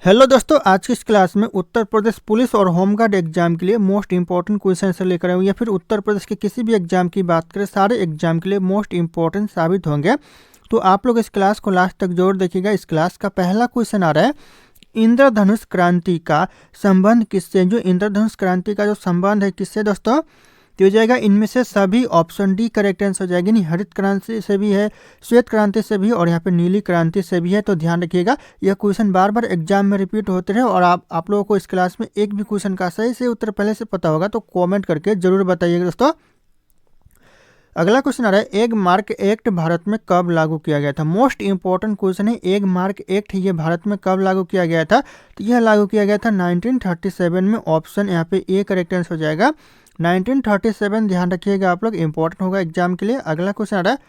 Hello दोस्तों, आज की इस क्लास में उत्तर प्रदेश पुलिस और होमगार्ड एग्जाम के लिए मोस्ट इंपॉर्टेंट क्वेश्चन से लेकर आए हूं, या फिर उत्तर प्रदेश के किसी भी एग्जाम की बात करें, सारे एग्जाम के लिए मोस्ट इंपॉर्टेंट साबित होंगे। तो आप लोग इस क्लास को लास्ट तक जरूर देखिएगा। इस क्लास का पहला क्वेश्चन आ रहा है, इंद्रधनुष क्रांति का संबंध किससे? जो इंद्रधनुष क्रांति का जो संबंध है किससे दोस्तों? तो हो जाएगा इनमें से सभी, ऑप्शन डी करेक्ट आंसर हो जाएगी। नहीं, हरित क्रांति से भी है, श्वेत क्रांति से भी, और यहाँ पे नीली क्रांति से भी है। तो ध्यान रखिएगा, यह क्वेश्चन बार बार एग्जाम में रिपीट होते रहे, और आप लोगों को इस क्लास में एक भी क्वेश्चन का सही से उत्तर पहले से पता होगा तो कॉमेंट करके जरूर बताइएगा दोस्तों। अगला क्वेश्चन आ रहा है, एग मार्क एक्ट भारत में कब लागू किया गया था? मोस्ट इंपॉर्टेंट क्वेश्चन है, एग मार्क एक्ट ये भारत में कब लागू किया गया था? तो यह लागू किया गया था 1937 में। ऑप्शन यहाँ पे ए करेक्ट आंसर हो जाएगा, 1937। ध्यान रखिएगा, आप लोग इंपॉर्टेंट होगा एग्जाम के लिए। अगला क्वेश्चन आ रहा है,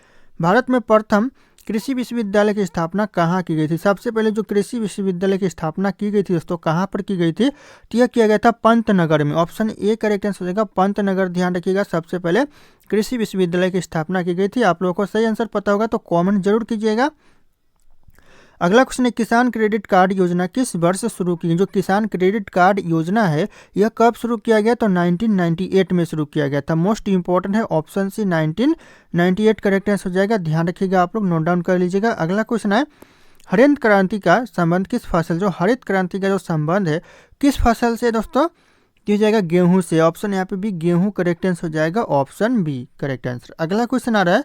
भारत में प्रथम कृषि विश्वविद्यालय की स्थापना कहाँ की गई थी? सबसे पहले जो कृषि विश्वविद्यालय की स्थापना की गई थी दोस्तों, कहाँ पर की गई थी? तो यह किया गया था पंतनगर में। ऑप्शन ए करेक्ट आंसर हो जाएगा, पंतनगर। ध्यान रखिएगा, सबसे पहले कृषि विश्वविद्यालय की स्थापना की गई थी। आप लोगों को सही आंसर पता होगा तो कॉमेंट जरूर कीजिएगा। अगला क्वेश्चन है, किसान क्रेडिट कार्ड योजना किस वर्ष शुरू की? जो किसान क्रेडिट कार्ड योजना है यह कब शुरू किया गया? तो 1998 में शुरू किया गया था। मोस्ट इंपॉर्टेंट है, ऑप्शन सी 1998 करेक्ट आंसर हो जाएगा। ध्यान रखिएगा, आप लोग नोट डाउन कर लीजिएगा। अगला क्वेश्चन है, हरित क्रांति का संबंध किस फसल, जो हरित क्रांति का जो संबंध है किस फसल से दोस्तों? हो जाएगा गेहूं से। ऑप्शन यहाँ पे भी गेहूं करेक्ट आंसर हो जाएगा, ऑप्शन बी करेक्ट आंसर। अगला क्वेश्चन आ रहा है,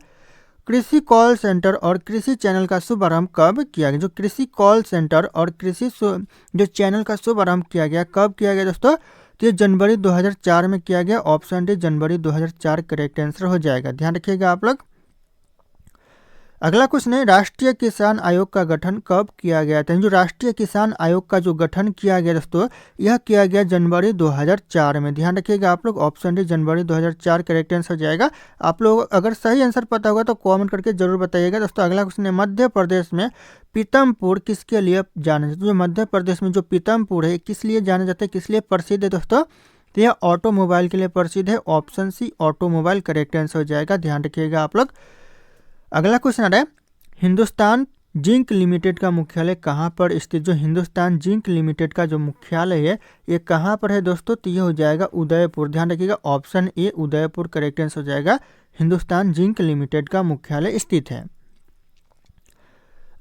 कृषि कॉल सेंटर और कृषि चैनल का शुभारंभ कब किया गया? जो कृषि कॉल सेंटर और कृषि जो चैनल का शुभारंभ किया गया, कब किया गया दोस्तों? तो ये जनवरी 2004 में किया गया। ऑप्शन डी जनवरी 2004 करेक्ट आंसर हो जाएगा। ध्यान रखिएगा आप लोग। अगला क्वेश्चन है, राष्ट्रीय किसान आयोग का गठन कब किया गया था? जो राष्ट्रीय किसान आयोग का जो गठन किया गया दोस्तों, यह किया गया जनवरी 2004 में। ध्यान रखिएगा आप लोग, ऑप्शन डी जनवरी 2004 करेक्ट आंसर हो जाएगा। आप लोग अगर सही आंसर पता होगा तो कमेंट करके जरूर बताइएगा दोस्तों। अगला क्वेश्चन है, मध्य प्रदेश में पीतमपुर किसके लिए जाना जाता है? जो मध्य प्रदेश में जो पीतमपुर है किस लिए जाना जाता है, किस लिए प्रसिद्ध है दोस्तों? तो यह ऑटोमोबाइल के लिए प्रसिद्ध है। Option C automobile correct answer हो जाएगा। ध्यान रखिएगा आप लोग। अगला क्वेश्चन आ रहा है, हिंदुस्तान जिंक लिमिटेड का मुख्यालय कहाँ पर स्थित? जो हिंदुस्तान जिंक लिमिटेड का जो मुख्यालय है ये कहाँ पर है दोस्तों? तो ये हो जाएगा उदयपुर। ध्यान रखिएगा, option A Udaipur correct answer हो जाएगा। हिंदुस्तान जिंक लिमिटेड का मुख्यालय स्थित है।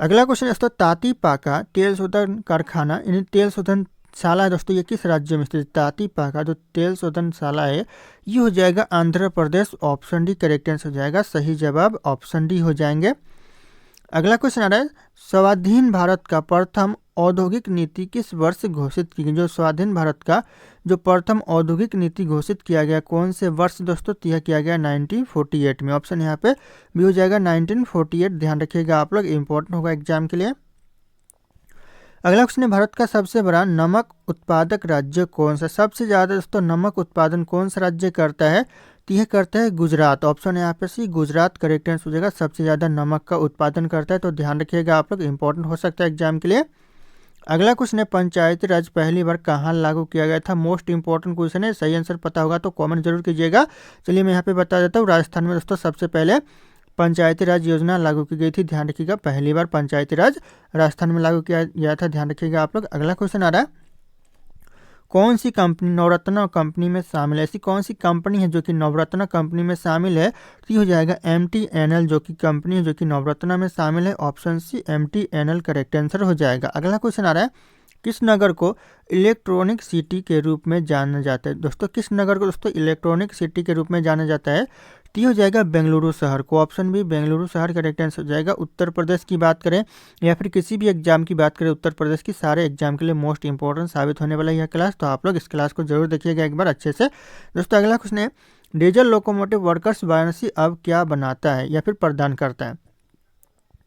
अगला क्वेश्चन दोस्तों, ताती पाका तेल शोधन कारखाना यानी तेल शोधन शाला है दोस्तों, ये किस राज्य में स्थित? ताती पाका जो तेल शोधन शाला है ये हो जाएगा Andhra Pradesh. Option D correct answer हो जाएगा। सही जवाब ऑप्शन डी हो जाएंगे। अगला क्वेश्चन आ रहा है, स्वाधीन भारत का प्रथम औद्योगिक नीति किस वर्ष घोषित की गई? जो स्वाधीन भारत का जो प्रथम औद्योगिक नीति घोषित किया गया कौन से वर्ष दोस्तों? यह किया गया 1948 में। ऑप्शन यहाँ पे भी हो जाएगा 1948। ध्यान रखिएगा आप लोग, इंपॉर्टेंट होगा एग्जाम के लिए। अगला क्वेश्चन है, भारत का सबसे बड़ा नमक उत्पादक राज्य कौन सा? सबसे ज़्यादा दोस्तों नमक उत्पादन कौन सा राज्य करता है? तो यह करता है गुजरात। ऑप्शन यहाँ पे सी गुजरात करेक्ट आंसर हो जाएगा। सबसे ज़्यादा नमक का उत्पादन करता है। तो ध्यान रखिएगा आप लोग, इंपॉर्टेंट हो सकता है एग्जाम के लिए। अगला क्वेश्चन है, पंचायती राज पहली बार कहाँ लागू किया गया था? मोस्ट इंपॉर्टेंट क्वेश्चन है, सही आंसर पता होगा तो कमेंट जरूर कीजिएगा। चलिए मैं यहाँ पे बता देता हूँ, राजस्थान में दोस्तों सबसे पहले पंचायती राज योजना लागू की गई थी। ध्यान रखिएगा, पहली बार पंचायती राज राजस्थान में लागू किया गया था। ध्यान रखिएगा आप लोग। अगला क्वेश्चन आ रहा है, कौन सी कंपनी नवरत्न कंपनी में शामिल है? ऐसी कौन सी कंपनी है जो कि नवरत्न कंपनी में शामिल है? तो ये हो जाएगा MTNL जो कि कंपनी है जो कि नवरत्न में शामिल है। Option C MTNL correct answer हो जाएगा। अगला क्वेश्चन आ रहा है, किस नगर को इलेक्ट्रॉनिक सिटी के रूप में जाना जाता है? दोस्तों किस नगर को दोस्तों इलेक्ट्रॉनिक सिटी के रूप में जाना जाता है? तो ये हो जाएगा बेंगलुरु शहर को। ऑप्शन बी बेंगलुरु शहर करेक्ट आंसर हो जाएगा। उत्तर प्रदेश की बात करें या फिर किसी भी एग्जाम की बात करें, उत्तर प्रदेश की सारे एग्जाम के लिए मोस्ट इंपॉर्टेंट साबित होने वाला यह क्लास। तो आप लोग इस क्लास को जरूर देखिएगा एक बार अच्छे से दोस्तों। अगला क्वेश्चन है, डीजल लोकोमोटिव वर्कर्स वाराणसी अब क्या बनाता है या फिर प्रदान करता है?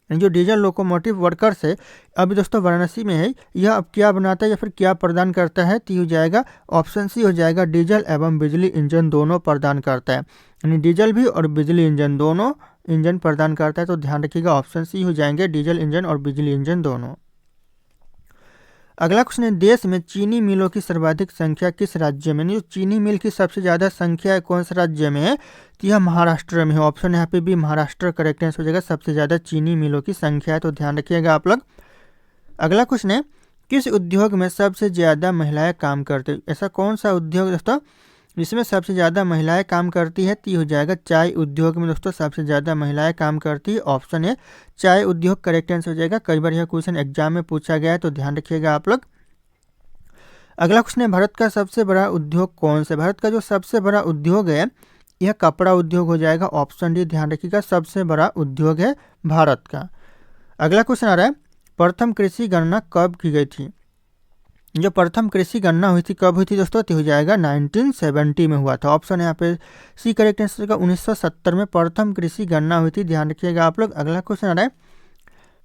जो डीजल लोकोमोटिव वर्कर्स है अभी दोस्तों वाराणसी में है, यह अब क्या बनाता है या फिर क्या प्रदान करता है? तो हो जाएगा ऑप्शन सी हो जाएगा, डीजल एवं बिजली इंजन दोनों प्रदान करता है। यानी डीजल भी और बिजली इंजन दोनों इंजन प्रदान करता है। तो ध्यान रखिएगा, ऑप्शन सी हो जाएंगे, डीजल इंजन और बिजली इंजन दोनों। अगला क्वेश्चन है, देश में चीनी मिलों की सर्वाधिक संख्या किस राज्य में? जो चीनी मिल की सबसे ज़्यादा संख्या है कौन से राज्य में है? तो यह महाराष्ट्र में है। ऑप्शन यहाँ पे भी महाराष्ट्र करेक्ट आंसर हो जाएगा। सबसे ज़्यादा चीनी मिलों की संख्या है। तो ध्यान रखिएगा आप लोग। अगला क्वेश्चन है, किस उद्योग में सबसे ज़्यादा महिलाएं काम करती हैं? ऐसा कौन सा उद्योग दोस्तों जिसमें सबसे ज़्यादा महिलाएं काम करती है? तो ये हो जाएगा चाय उद्योग में दोस्तों सबसे ज़्यादा महिलाएं काम करती है। ऑप्शन है चाय उद्योग करेक्ट आंसर हो जाएगा। कई बार यह क्वेश्चन एग्जाम में पूछा गया है तो ध्यान रखिएगा आप लोग। अगला क्वेश्चन है भारत का सबसे बड़ा उद्योग कौन सा? भारत का जो सबसे बड़ा उद्योग है यह कपड़ा उद्योग हो जाएगा। ऑप्शन डी ध्यान रखिएगा, सबसे बड़ा उद्योग है भारत का। अगला क्वेश्चन आ रहा है प्रथम कृषि गणना कब की गई थी? जो प्रथम कृषि गणना हुई थी कब हुई थी दोस्तों? तो हो जाएगा 1970 में हुआ था। ऑप्शन यहाँ पे सी करेक्ट आंसर का 1970 में प्रथम कृषि गणना हुई थी। ध्यान रखिएगा आप लोग। अगला क्वेश्चन आ रहा है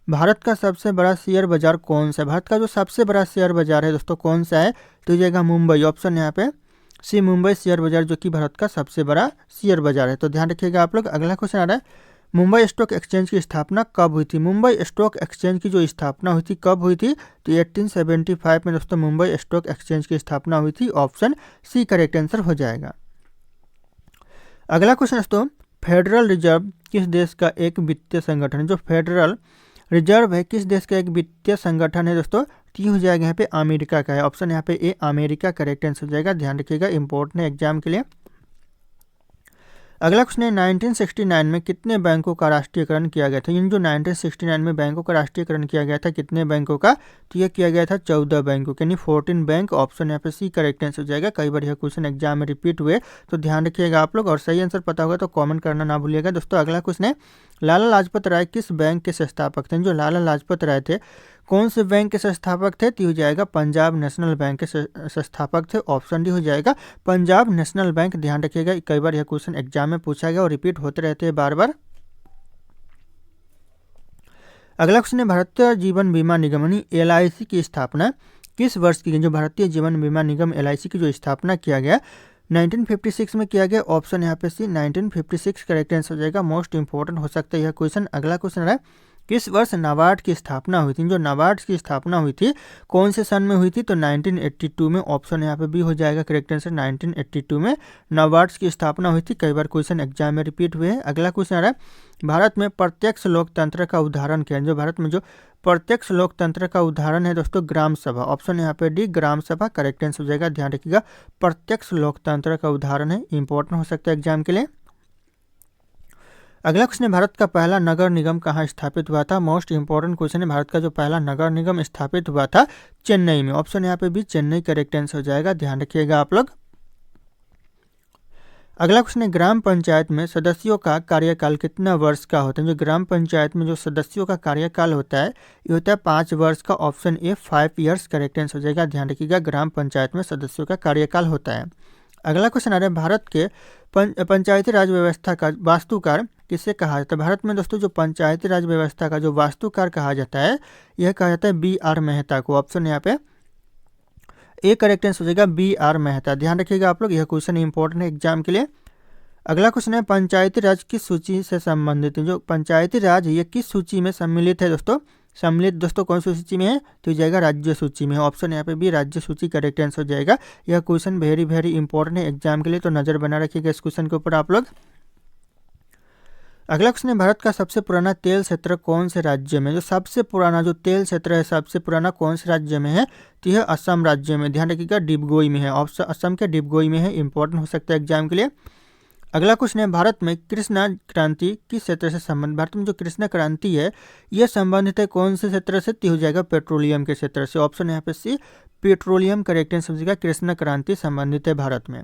भारत का सबसे बड़ा शेयर बाजार कौन सा है? भारत का जो सबसे बड़ा शेयर बाजार है दोस्तों कौन सा है? तो हो जाएगा मुंबई। ऑप्शन यहाँ पे सी मुंबई शेयर बाजार जो कि भारत का सबसे बड़ा शेयर बाजार है। तो ध्यान रखिएगा आप लोग। अगला क्वेश्चन आ रहा है मुंबई स्टॉक एक्सचेंज की स्थापना कब हुई थी? मुंबई स्टॉक एक्सचेंज की जो स्थापना हुई थी कब हुई थी? तो 1875 में दोस्तों मुंबई स्टॉक एक्सचेंज की स्थापना हुई थी। ऑप्शन सी करेक्ट आंसर हो जाएगा। अगला क्वेश्चन दोस्तों फेडरल रिजर्व किस देश का एक वित्तीय संगठन है? जो फेडरल रिजर्व है किस देश का एक वित्तीय संगठन है दोस्तों? टी हो जाएगा यहाँ पे अमेरिका का है। ऑप्शन यहाँ पे ए अमेरिका करेक्ट आंसर हो जाएगा। ध्यान रखिएगा, इंपॉर्टेंट है एग्जाम के लिए। अगला क्वेश्चन है 1969 में कितने बैंकों का राष्ट्रीयकरण किया गया था? इन जो 1969 में बैंकों का राष्ट्रीयकरण किया गया था कितने बैंकों का? तो यह किया गया था 14 बैंकों यानी 14 बैंक। ऑप्शन यहाँ पे सी करेक्ट आंसर हो जाएगा। कई बार यह क्वेश्चन एग्जाम में रिपीट हुए तो ध्यान रखिएगा आप लोग, और सही आंसर पता होगा तो कॉमेंट करना ना भूलिएगा दोस्तों। अगला क्वेश्चन है लाला लाजपत राय किस बैंक के संस्थापक थे? जो लाला लाजपत राय थे कौन से बैंक के संस्थापक थे? तो हो जाएगा पंजाब नेशनल बैंक के संस्थापक थे। ऑप्शन डी हो जाएगा पंजाब नेशनल बैंक। ध्यान रखिएगा, कई बार यह क्वेश्चन एग्जाम में पूछा गया और रिपीट होते रहते हैं बार बार। अगला क्वेश्चन है भारतीय जीवन बीमा निगम यानी LIC की स्थापना किस वर्ष की गई? जो भारतीय जीवन बीमा निगम LIC की जो स्थापना किया गया 1956 में किया गया। ऑप्शन यहाँ पे सी 1956 करेक्ट आंसर हो जाएगा। मोस्ट इंपॉर्टेंट हो सकता है यह क्वेश्चन। अगला क्वेश्चन है किस वर्ष नाबार्ड की स्थापना हुई थी? जो नाबार्ड की स्थापना हुई थी कौन से सन में हुई थी? तो 1982 में। ऑप्शन यहाँ पे बी हो जाएगा करेक्ट आंसर। 1982 में नाबार्ड की स्थापना हुई थी। कई बार क्वेश्चन एग्जाम में रिपीट हुए हैं। अगला क्वेश्चन आ रहा है भारत में प्रत्यक्ष लोकतंत्र का उदाहरण क्या है? जो भारत में जो प्रत्यक्ष लोकतंत्र का उदाहरण है दोस्तों ग्राम सभा। ऑप्शन यहाँ पे डी ग्राम सभा करेक्ट आंसर हो जाएगा। ध्यान रखिएगा, प्रत्यक्ष लोकतंत्र का उदाहरण है, इंपॉर्टेंट हो सकता है एग्जाम के लिए। अगला क्वेश्चन है भारत का पहला नगर निगम कहाँ स्थापित हुआ था? मोस्ट इंपॉर्टेंट क्वेश्चन है। भारत का जो पहला नगर निगम स्थापित हुआ था चेन्नई में। ऑप्शन यहाँ पे भी चेन्नई करेक्ट आंसर हो जाएगा। ध्यान रखिएगा आप लोग। अगला क्वेश्चन है ग्राम पंचायत में सदस्यों का कार्यकाल कितना वर्ष का होता है? जो ग्राम पंचायत में जो सदस्यों का कार्यकाल होता है ये होता है 5 वर्ष का। Option A 5 years correct answer हो जाएगा। ध्यान रखिएगा, ग्राम पंचायत में सदस्यों का कार्यकाल होता है। अगला क्वेश्चन आ रहा है भारत के पंचायती राज व्यवस्था का वास्तुकार किसे कहा जाता है? भारत में दोस्तों जो पंचायती राज व्यवस्था का जो वास्तुकार कहा जाता है यह कहा जाता है BR मेहता को। ऑप्शन यहाँ पे ए करेक्ट आंसर हो जाएगा BR मेहता। ध्यान रखिएगा आप लोग, यह क्वेश्चन इंपॉर्टेंट है एग्जाम के लिए। अगला क्वेश्चन है पंचायती राज किस सूची से संबंधित है? जो पंचायती राज ये किस सूची में सम्मिलित है दोस्तों? सम्मिलित दोस्तों कौन सी सूची में है? तो हो जाएगा राज्य सूची में। ऑप्शन यहाँ पे भी राज्य सूची करेक्ट आंसर हो जाएगा। यह क्वेश्चन वेरी वेरी इंपॉर्टेंट है एग्जाम के लिए, तो नजर बना रखिएगा इस क्वेश्चन के ऊपर आप लोग। अगला क्वेश्चन है भारत का सबसे पुराना तेल क्षेत्र कौन से राज्य में? जो सबसे पुराना जो तेल क्षेत्र है सबसे पुराना कौन से राज्य में है? तो यह असम राज्य में। ध्यान रखिएगा डिबगोई में है। ऑप्शन असम के डिबगोई में है, इंपॉर्टेंट हो सकता है एग्जाम के लिए। अगला क्वेश्चन है भारत में कृष्णा क्रांति किस क्षेत्र से संबंधित? भारत में जो कृष्णा क्रांति है यह संबंधित है कौन से क्षेत्र से? तो हो जाएगा पेट्रोलियम के क्षेत्र से। ऑप्शन यहाँ पे सी पेट्रोलियम करेक्ट आंसर समझिएगा। कृष्णा क्रांति संबंधित है भारत में।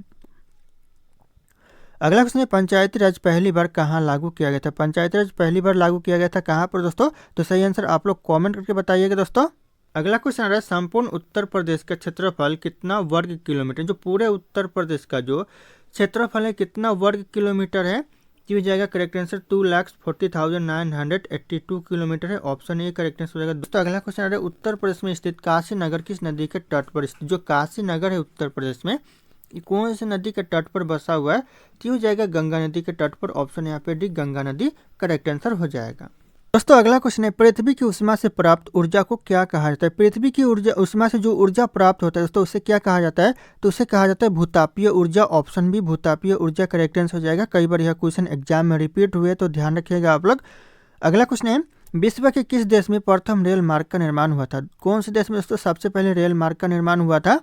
अगला क्वेश्चन है पंचायती राज पहली बार कहाँ लागू किया गया था? पंचायती राज पहली बार लागू किया गया था कहाँ पर दोस्तों? तो सही आंसर आप लोग कॉमेंट करके बताइएगा दोस्तों। अगला क्वेश्चन आ रहा है संपूर्ण उत्तर प्रदेश का क्षेत्रफल कितना वर्ग किलोमीटर? जो पूरे उत्तर प्रदेश का जो क्षेत्रफल है कितना वर्ग किलोमीटर है? ये हो जाएगा करेक्ट आंसर 2,40,982 किलोमीटर है। ऑप्शन ए करेक्ट आंसर हो जाएगा दोस्तों। अगला क्वेश्चन आ रहा है उत्तर प्रदेश में स्थित काशी नगर किस नदी के तट पर स्थित? जो काशी नगर है उत्तर प्रदेश में कौन से नदी के तट पर बसा हुआ है? तो हो जाएगा गंगा नदी के तट पर। ऑप्शन यहाँ पे डी गंगा नदी करेक्ट आंसर हो जाएगा दोस्तों। अगला क्वेश्चन है पृथ्वी की ऊष्मा से प्राप्त ऊर्जा को क्या कहा जाता है? पृथ्वी की ऊर्जा ऊष्मा से जो ऊर्जा प्राप्त होता है दोस्तों उसे क्या कहा जाता है? तो उसे कहा जाता है भूतापीय ऊर्जा। ऑप्शन बी भूतापीय ऊर्जा करेक्ट आंसर हो जाएगा। कई बार यह क्वेश्चन एग्जाम में रिपीट हुए तो ध्यान रखिएगा आप लोग। अगला क्वेश्चन है विश्व के किस देश में प्रथम रेल मार्ग का निर्माण हुआ था? कौन से देश में दोस्तों सबसे पहले रेल मार्ग का निर्माण हुआ था?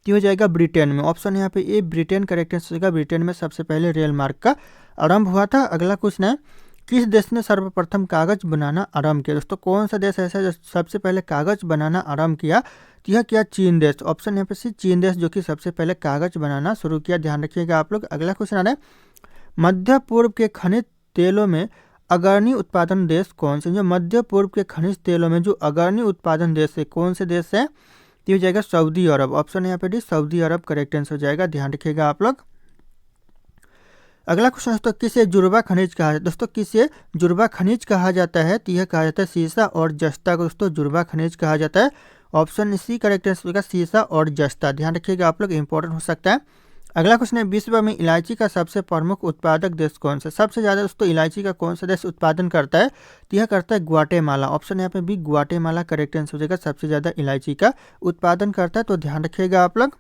तो हो जाएगा ब्रिटेन में। ऑप्शन यहाँ पे ए ब्रिटेन करेक्ट आंसर हो जाएगा। ब्रिटेन में सबसे पहले रेल मार्ग का आरंभ हुआ था। अगला क्वेश्चन है, किस देश ने सर्वप्रथम कागज बनाना आरंभ किया? दोस्तों कौन सा देश ऐसा है जो सबसे पहले कागज बनाना आरंभ किया? तो यह किया चीन देश। ऑप्शन यहाँ पे सी चीन देश जो कि सबसे पहले कागज बनाना शुरू किया। ध्यान रखिएगा आप लोग। अगला क्वेश्चन आ रहा है, मध्य पूर्व के खनिज तेलों में अग्रणी उत्पादन देश कौन से? जो मध्य पूर्व के खनिज तेलों में जो अग्रणी उत्पादन देश है कौन से देश है? तो हो जाएगा सऊदी अरब। ऑप्शन यहाँ पे डी सऊदी अरब करेक्ट आंसर हो जाएगा। ध्यान रखिएगा आप लोग। अगला क्वेश्चन दोस्तों, किसे जुड़वा खनिज कहा जाता है? दोस्तों किसे जुड़वा खनिज कहा जाता है? तो यह कहा जाता है सीसा और जस्ता को दोस्तों जुड़वा खनिज कहा जाता है। ऑप्शन सी करेक्ट आंसर होगा, सीसा और जस्ता। ध्यान रखिएगा आप लोग, इंपॉर्टेंट हो सकता है। अगला क्वेश्चन है, विश्व में इलायची का सबसे प्रमुख उत्पादक देश कौन सा? सबसे ज़्यादा दोस्तों इलायची का कौन सा देश उत्पादन करता है? तो यह करता है ग्वाटेमाला। ऑप्शन यहाँ पे भी ग्वाटेमाला करेक्ट आंसर हो जाएगा। सबसे ज़्यादा इलायची का उत्पादन करता है, तो ध्यान रखिएगा आप लोग।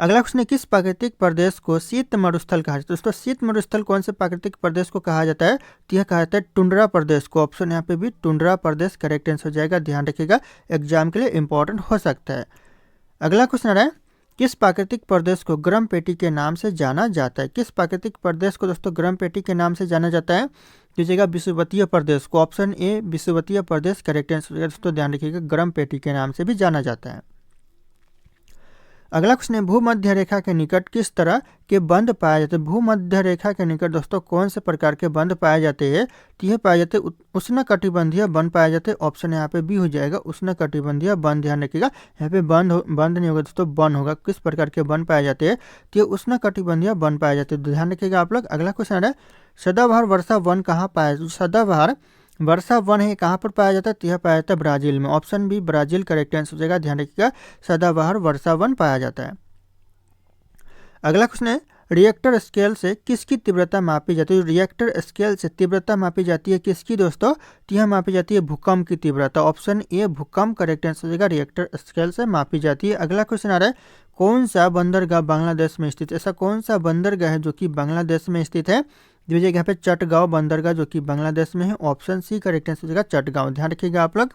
अगला क्वेश्चन है, किस प्राकृतिक प्रदेश को शीत मरुस्थल कहा जाता है? दोस्तों शीत मरुस्थल कौन से प्राकृतिक प्रदेश को कहा जाता है? तो यह कहा जाता है टुंड्रा प्रदेश को। ऑप्शन यहाँ पे भी टुंड्रा प्रदेश करेक्ट आंसर हो जाएगा। ध्यान रखिएगा, एग्जाम के लिए इंपॉर्टेंट हो सकता है। अगला क्वेश्चन आ रहा है, किस प्राकृतिक प्रदेश को गर्म पेटी के नाम से जाना जाता है? किस प्राकृतिक प्रदेश को दोस्तों गर्म पेटी के नाम से जाना जाता है? दीजिएगा विषुवतीय प्रदेश को। ऑप्शन ए विषुवतीय प्रदेश करेक्ट आंसर हो जाएगा। दोस्तों ध्यान रखिएगा, गर्म पेटी के नाम से भी जाना जाता है। अगला क्वेश्चन है, भूमध्य रेखा के निकट किस तरह के बंद पाए जाते हैं? भूमध्य रेखा के निकट दोस्तों कौन से प्रकार के बंद पाए जाते हैं? तो यह पाए जाते उष्णकटिबंधीय बंद पाए जाते हैं। ऑप्शन यहाँ पे बी हो जाएगा, उष्णकटिबंधीय बंद। ध्यान रखिएगा, यहाँ पे बंद नहीं होगा दोस्तों, वन होगा। किस प्रकार के वन पाए जाते हैं? तो ये उष्णकटिबंधीय वन पाए जाते हैं। ध्यान रखिएगा आप लोग। अगला क्वेश्चन है, सदाबहार वर्षा वन कहाँ पाया? सदाबहार वर्षा वन है कहाँ पर पाया जाता है? तो यह पाया जाता है ब्राजील में। Option B Brazil correct answer हो जाएगा। ध्यान रखिएगा, सदाबहार वर्षा वन पाया जाता है। अगला क्वेश्चन है, रिएक्टर स्केल से किसकी तीव्रता मापी जाती है? रिएक्टर स्केल से तीव्रता मापी जाती है किसकी दोस्तों? तो यह मापी जाती है भूकंप की तीव्रता। ऑप्शन ए भूकंप करेक्ट आंसर हो जाएगा। रिएक्टर स्केल से मापी जाती है। अगला क्वेश्चन आ रहा है, कौन सा बंदरगाह बांग्लादेश में स्थित है? ऐसा कौन सा बंदरगाह है जो कि बांग्लादेश में स्थित है? दीजिएगा यहाँ पे चटगांव बंदरगाह जो कि बांग्लादेश में है। ऑप्शन सी करेक्ट आंसर हो जाएगा, चटगांव। ध्यान रखिएगा आप लोग।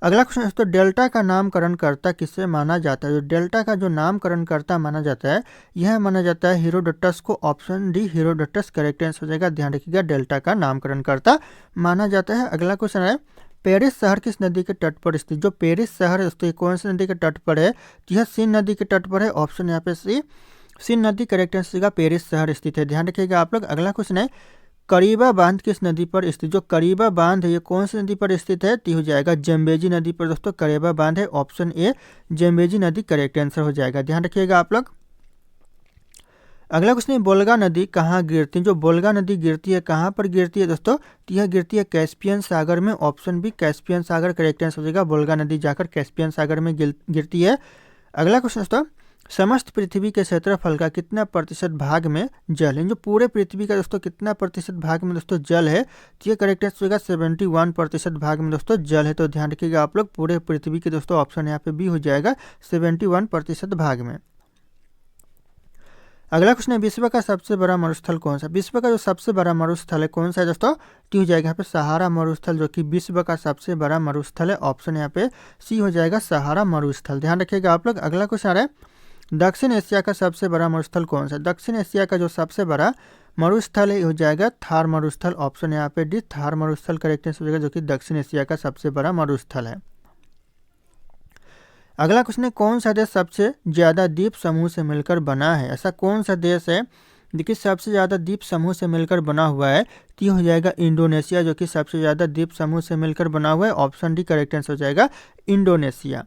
अगला क्वेश्चन है, तो डेल्टा का नामकरण करता किससे माना जाता है? जो डेल्टा का जो नामकरण करता माना जाता है, यह माना जाता है हेरोडोटस को। Option D Herodotus correct answer हो जाएगा। ध्यान रखिएगा, डेल्टा का नामकरण करता माना जाता है। अगला क्वेश्चन है, पेरिस शहर किस नदी के तट पर स्थित? जो पेरिस शहर है दोस्तों कौन सी नदी के तट पर है? तो यह सीन नदी के तट पर है। ऑप्शन यहाँ पे सी सीन नदी करेक्ट आंसर होगा। पेरिस शहर स्थित है। ध्यान रखिएगा आप लोग। अगला क्वेश्चन है, करीबा बांध किस नदी पर स्थित? जो करीबा बांध है ये कौन सी नदी पर स्थित है? तो हो जाएगा जम्बेजी नदी पर दोस्तों करीबा बांध है। ऑप्शन ए जम्बेजी नदी करेक्ट आंसर हो जाएगा। ध्यान रखिएगा आप लोग। अगला क्वेश्चन है, बोल्गा नदी कहाँ गिरती है? जो बोल्गा नदी गिरती है कहाँ पर गिरती है दोस्तों? तो यह गिरती है कैस्पियन सागर में। ऑप्शन बी कैस्पियन सागर करेक्ट आंसर हो जाएगा। बोल्गा नदी जाकर कैस्पियन सागर में गिरती है। अगला क्वेश्चन दोस्तों, समस्त पृथ्वी के क्षेत्रफल का कितना प्रतिशत भाग में जल है? जो पूरे पृथ्वी का दोस्तों कितना प्रतिशत भाग में दोस्तों जल है? तो ये करेक्ट आंसर होगा 71% भाग में दोस्तों जल है। तो ध्यान रखिएगा आप लोग, पूरे पृथ्वी के दोस्तों ऑप्शन यहाँ पे बी हो जाएगा 71% भाग में। अगला क्वेश्चन है, विश्व का सबसे बड़ा मरुस्थल कौन सा? विश्व का जो सबसे बड़ा मरुस्थल है कौन सा है दोस्तों? तो हो जाएगा यहाँ पे सहारा मरुस्थल जो कि विश्व का सबसे बड़ा मरुस्थल है। ऑप्शन यहाँ पे सी हो जाएगा, सहारा मरुस्थल। ध्यान रखिएगा आप लोग। अगला क्वेश्चन आ रहा है, दक्षिण एशिया का सबसे बड़ा मरुस्थल कौन सा? दक्षिण एशिया का जो सबसे बड़ा मरुस्थल है हो जाएगा थार मरुस्थल। ऑप्शन यहाँ पे डी थार मरुस्थल करेक्ट आंसर हो जाएगा, जो कि दक्षिण एशिया का सबसे बड़ा मरुस्थल है। अगला क्वेश्चन है, कौन सा देश सबसे ज्यादा द्वीप समूह से मिलकर बना है? ऐसा कौन सा देश है देखिए सबसे ज्यादा द्वीप समूह से मिलकर बना हुआ है? तो ये हो जाएगा इंडोनेशिया, जो कि सबसे ज्यादा द्वीप समूह से मिलकर बना हुआ है। ऑप्शन डी करेक्ट आंसर हो जाएगा, इंडोनेशिया।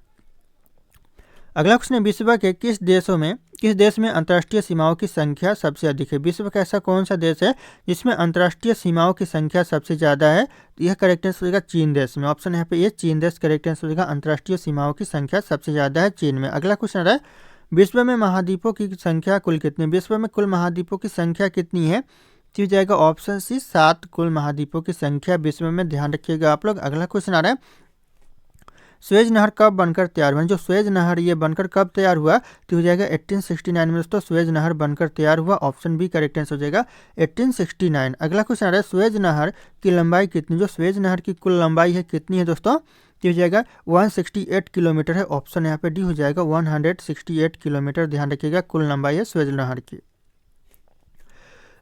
अगला क्वेश्चन है, विश्व के किस देश में अंतर्राष्ट्रीय सीमाओं की संख्या सबसे अधिक है? विश्व का ऐसा कौन सा देश है जिसमें अंतर्राष्ट्रीय सीमाओं की संख्या सबसे ज़्यादा है? यह करेक्ट आंसर होगा चीन देश में। ऑप्शन यहाँ पे ये चीन देश करेक्ट आंसर होगा। अंतर्राष्ट्रीय सीमाओं की संख्या सबसे ज़्यादा है चीन में। अगला क्वेश्चन है, विश्व में महाद्वीपों की संख्या कुल कितनी? विश्व में कुल महाद्वीपों की संख्या कितनी है? तो जाएगा ऑप्शन सी 7 कुल महाद्वीपों की संख्या विश्व में। ध्यान रखिएगा आप लोग। अगला क्वेश्चन आ रहा है, सुएज नहर कब बनकर तैयार हुआ? जो सुएज नहर ये बनकर कब तैयार हुआ? तो हो जाएगा 1869 में दोस्तों सुएज नहर बनकर तैयार हुआ। ऑप्शन बी करेक्ट आंसर हो जाएगा 1869। अगला क्वेश्चन आ रहा है सुएज नहर की लंबाई कितनी? जो सुएज नहर की कुल लंबाई है कितनी है दोस्तों? तो हो जाएगा 168 किलोमीटर है। ऑप्शन यहाँ पे डी हो जाएगा 168 किलोमीटर। ध्यान रखिएगा कुल लंबाई है सुएज नहर की।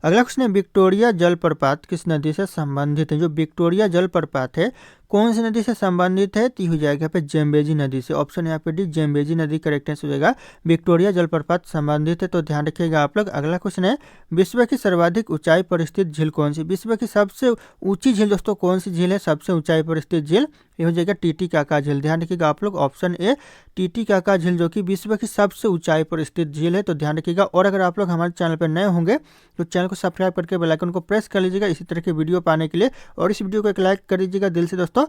अगला क्वेश्चन है विक्टोरिया जलप्रपात किस नदी से संबंधित है? जो विक्टोरिया जलप्रपात है कौन सी नदी से संबंधित है? तो हो जाएगा यहाँ पे जेम्बेजी नदी से। ऑप्शन यहाँ पे डी जेम्बेजी नदी करेक्ट आंसर हो जाएगा। विक्टोरिया जलप्रपात संबंधित है तो ध्यान रखिएगा आप लोग। अगला क्वेश्चन है विश्व की सर्वाधिक ऊंचाई पर स्थित झील कौन सी? विश्व की सबसे ऊंची झील दोस्तों कौन सी झील है? सबसे ऊंचाई पर स्थित झील ये हो जाएगा टीटीकाका झील। ध्यान रखिएगा आप लोग ऑप्शन ए टीटीकाका झील जो कि विश्व की सबसे ऊंचाई पर स्थित झील है तो ध्यान रखिएगा। और अगर आप लोग हमारे चैनल पर नए होंगे तो चैनल को सब्सक्राइब करके बेल आइकन को प्रेस कर लीजिएगा इसी तरह के वीडियो पाने के लिए, और इस वीडियो को एक लाइक कर दीजिएगा दिल से दोस्तों।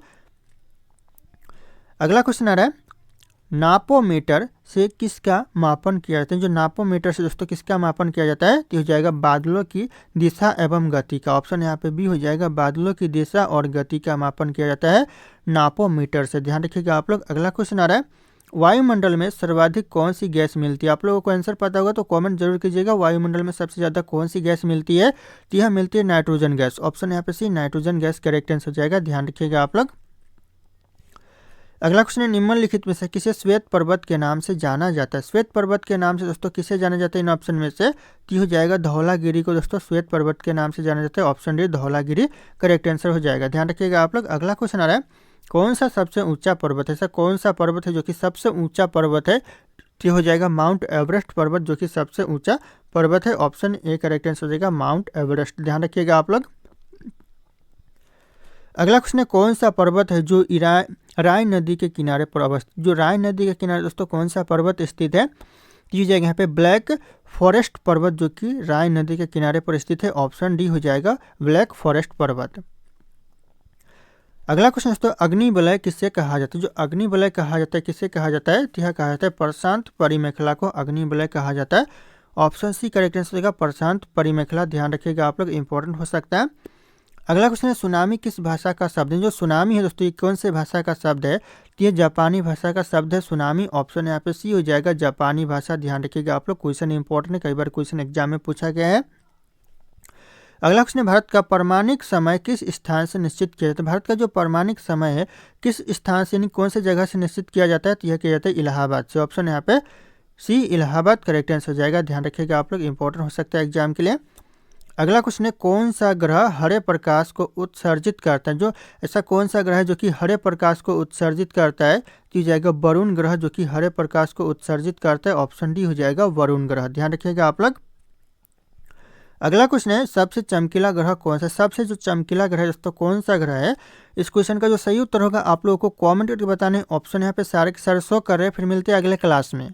अगला क्वेश्चन आ रहा है नापोमीटर से किसका मापन किया जाता है? जो नापोमीटर से दोस्तों किसका मापन किया जाता है? तो हो जाएगा बादलों की दिशा एवं गति का। ऑप्शन यहाँ पे बी हो जाएगा बादलों की दिशा और गति का मापन किया जाता है नापोमीटर से। ध्यान रखिएगा आप लोग। अगला क्वेश्चन आ रहा है वायुमंडल में सर्वाधिक कौन सी गैस मिलती है? आप लोगों को आंसर पता होगा तो कमेंट जरूर कीजिएगा। वायुमंडल में सबसे ज्यादा कौन सी गैस मिलती है? तो यह मिलती है नाइट्रोजन गैस। ऑप्शन यहाँ पे C nitrogen gas correct answer हो जाएगा। ध्यान रखिएगा आप लोग। अगला क्वेश्चन है निम्नलिखित में से किसे श्वेत पर्वत के नाम से जाना जाता है? श्वेत पर्वत के नाम से दोस्तों किसे जाना जाता है इन ऑप्शन में से? तो हो जाएगा धौलागिरी को दोस्तों श्वेत पर्वत के नाम से जाना जाता है। Option D Dhaulagiri correct answer हो जाएगा। ध्यान रखिएगा आप लोग। अगला क्वेश्चन आ रहा है कौन सा सबसे ऊंचा पर्वत है? ऐसा कौन सा पर्वत है जो कि सबसे ऊंचा पर्वत है? तो हो जाएगा माउंट एवरेस्ट पर्वत जो कि सबसे ऊंचा पर्वत है। ऑप्शन ए करेक्ट आंसर हो जाएगा माउंट एवरेस्ट। ध्यान रखिएगा आप लोग। अगला क्वेश्चन है कौन सा पर्वत है जो राय नदी के किनारे पर अवस्थित? जो राय नदी के किनारे दोस्तों कौन सा पर्वत स्थित है? ये जाएगा यहाँ पे ब्लैक फॉरेस्ट पर्वत जो कि राय नदी के किनारे पर स्थित है। ऑप्शन डी हो जाएगा ब्लैक फॉरेस्ट पर्वत। अगला क्वेश्चन दोस्तों अग्निवलय किससे कहा जाता है? जो अग्निवलय कहा जाता है किससे कहा जाता है? तो यह कहा जाता है प्रशांत परिमेखला को अग्निवलय कहा जाता है। ऑप्शन सी करेक्ट आंसर होगा प्रशांत परिमेखला। ध्यान रखिएगा आप लोग इंपॉर्टेंट हो सकता है। अगला क्वेश्चन है सुनामी किस भाषा का शब्द है? जो सुनामी है दोस्तों ये कौन से भाषा का शब्द है? तो ये जापानी भाषा का शब्द है सुनामी। ऑप्शन यहाँ पे सी हो जाएगा जापानी भाषा। ध्यान रखिएगा आप लोग क्वेश्चन इंपॉर्टेंट है, कई बार क्वेश्चन एग्जाम में पूछा गया है। अगला क्वेश्चन है भारत का परमाणिक समय किस स्थान से निश्चित किया जाता है? भारत का जो परमाणिक समय है किस स्थान से यानी कौन से जगह से निश्चित किया जाता है? तो यह किया जाता है इलाहाबाद से। ऑप्शन यहाँ पे सी इलाहाबाद करेक्ट आंसर हो जाएगा। ध्यान रखिएगा आप लोग इंपॉर्टेंट हो सकता है एग्जाम के लिए। अगला क्वेश्चन है कौन सा ग्रह हरे प्रकाश को उत्सर्जित करता है? जो ऐसा कौन सा ग्रह है जो कि हरे प्रकाश को उत्सर्जित करता है? तो जाएगा वरुण ग्रह जो कि हरे प्रकाश को उत्सर्जित करता है। ऑप्शन डी हो जाएगा वरुण ग्रह। ध्यान रखिएगा आप लोग। अगला क्वेश्चन है सबसे चमकीला ग्रह कौन सा? सबसे जो चमकीला ग्रह है दोस्तों कौन सा ग्रह है? इस क्वेश्चन का जो सही उत्तर होगा आप लोगों को कमेंट करके बताने। ऑप्शन यहाँ पे सारे के सारे शो कर रहे हैं। फिर मिलते हैं अगले क्लास में।